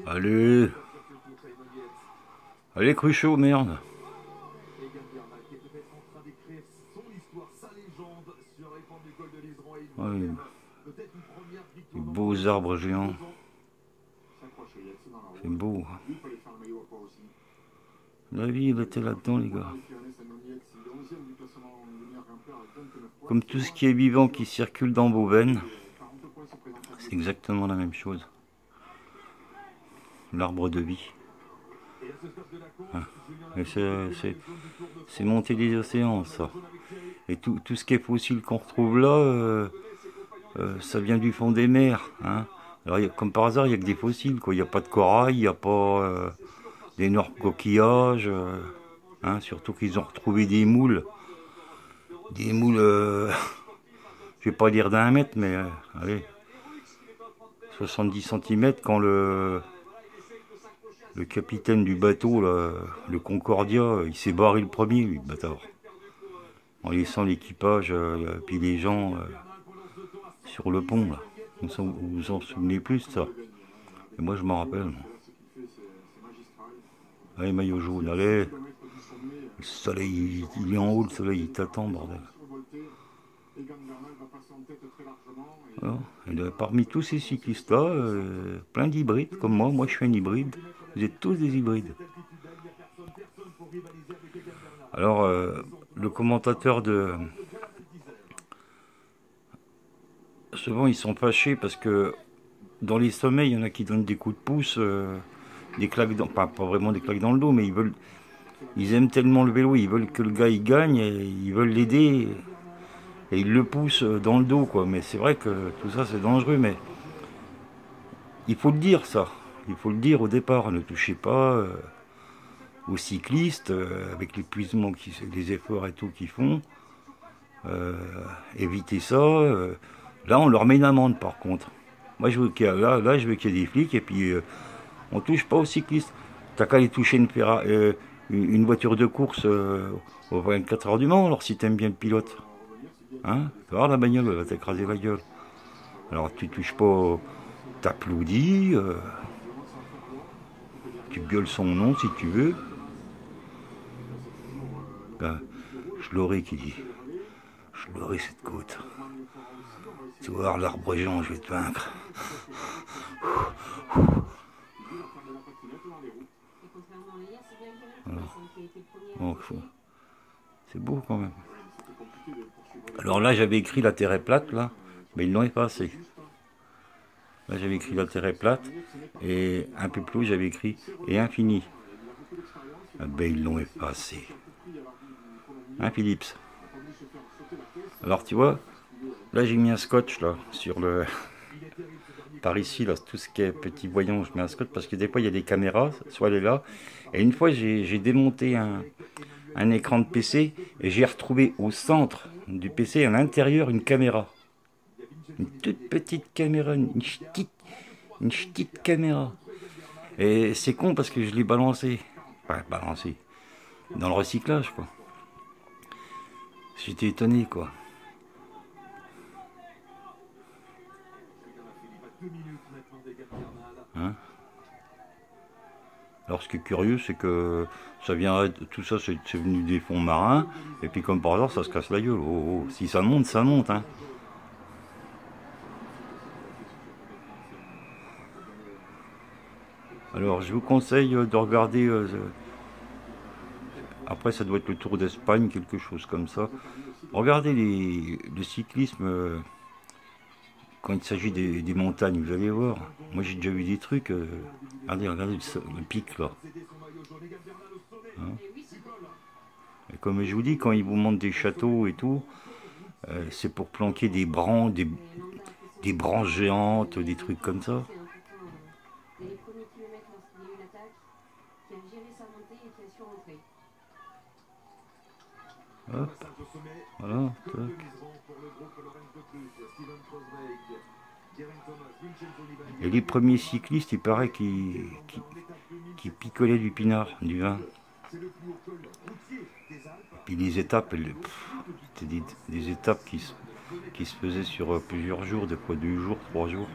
Allez. Allez, Cruchot, merde. Ouais, des beaux arbres géants. C'est beau. La vie, elle était là-dedans, les gars. Comme tout ce qui est vivant qui circule dans vos veines, c'est exactement la même chose. L'arbre de vie. C'est monter des océans, ça. Et tout ce qui est fossile qu'on retrouve là, ça vient du fond des mers. Hein. Alors, comme par hasard, il n'y a que des fossiles, quoi. Il n'y a pas de corail, il n'y a pas d'énormes coquillages. Hein. Surtout qu'ils ont retrouvé des moules. Des moules, je vais pas dire d'1 mètre, mais allez, 70 cm quand le capitaine du bateau, là, le Concordia, il s'est barré le premier, lui, le bâtard. En laissant l'équipage, puis les gens sur le pont, là. Vous vous en souvenez plus de ça? Et moi, je m'en rappelle. Allez, maillot jaune, allez. Le soleil, il est en haut, le soleil, il t'attend, bordel. Alors, et parmi tous ces cyclistes-là, plein d'hybrides, comme moi je suis un hybride. Vous êtes tous des hybrides. Alors, le commentateur de... Souvent, ils sont fâchés parce que dans les sommets, il y en a qui donnent des coups de pouce, des claques dans... Pas vraiment des claques dans le dos, mais ils aiment tellement le vélo, ils veulent que le gars il gagne, et ils veulent l'aider, et ils le poussent dans le dos, quoi. Mais c'est vrai que tout ça, c'est dangereux, mais il faut le dire, ça. Il faut le dire au départ, ne touchez pas aux cyclistes, avec l'épuisement, les efforts et tout qu'ils font. Évitez ça. Là, on leur met une amende, par contre. Moi, je veux qu'il y ait, là, je veux qu'il y ait des flics, et puis on touche pas aux cyclistes. T'as qu'à aller toucher une voiture de course aux 24 heures du Mans, alors si t'aimes bien le pilote. Hein? Tu vas voir, la bagnole, elle va t'écraser la gueule. Alors, tu touches pas, t'applaudis, tu gueules son nom si tu veux. Ben, je l'aurai qui dit. Je l'aurai cette côte. Tu vas voir l'arbre géant, je vais te vaincre. Bon, c'est beau quand même. Alors là, j'avais écrit la terre est plate, là, mais ils l'ont effacé. Là, j'avais écrit la terre est plate, et un peu plus haut, j'avais écrit et infini. Ah ben, ils l'ont effacé. Hein, Philips? Alors, tu vois, là, j'ai mis un scotch, là, sur le... Par ici, là, tout ce qui est petit voyant, je mets un scotch, parce que des fois, il y a des caméras, soit elle est là. Et une fois, j'ai démonté un écran de PC, et j'ai retrouvé au centre du PC, à l'intérieur, une caméra. Une toute petite caméra, une petite caméra. Et c'est con parce que je l'ai balancé. Enfin, balancé. Dans le recyclage, quoi. J'étais étonné, quoi. Hein? Alors, ce qui est curieux, c'est que ça vient, tout ça, c'est venu des fonds marins, et puis comme par hasard, ça se casse la gueule. Oh, oh. Si ça monte, ça monte, hein. Alors, je vous conseille de regarder... après, ça doit être le Tour d'Espagne, quelque chose comme ça. Regardez le cyclisme quand il s'agit des montagnes, vous allez voir. Moi, j'ai déjà vu des trucs. Regardez le pic, là. Hein? Et comme je vous dis, quand ils vous montrent des châteaux et tout, c'est pour planquer des branches géantes, des trucs comme ça. Hop, voilà, tac. Et les premiers cyclistes, il paraît qu'ils picolaient du pinard, du vin. Et puis les étapes, c'était des étapes qui se faisaient sur plusieurs jours, des fois 2 jours, 3 jours.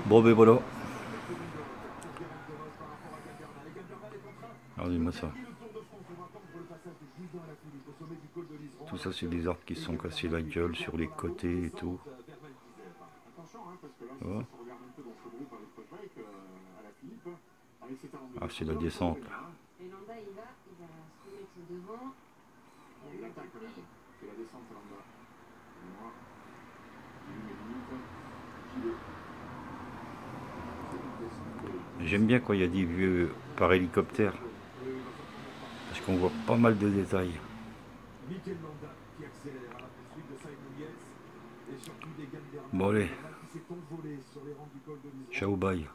Bon ben voilà. Regardez-moi ça. Tout ça c'est des arbres qui se sont cassés la gueule sur les côtés et tout. Voilà. Ah c'est la descente là. J'aime bien quand il y a des vues par hélicoptère, parce qu'on voit pas mal de détails. Bon allez, ciao bye.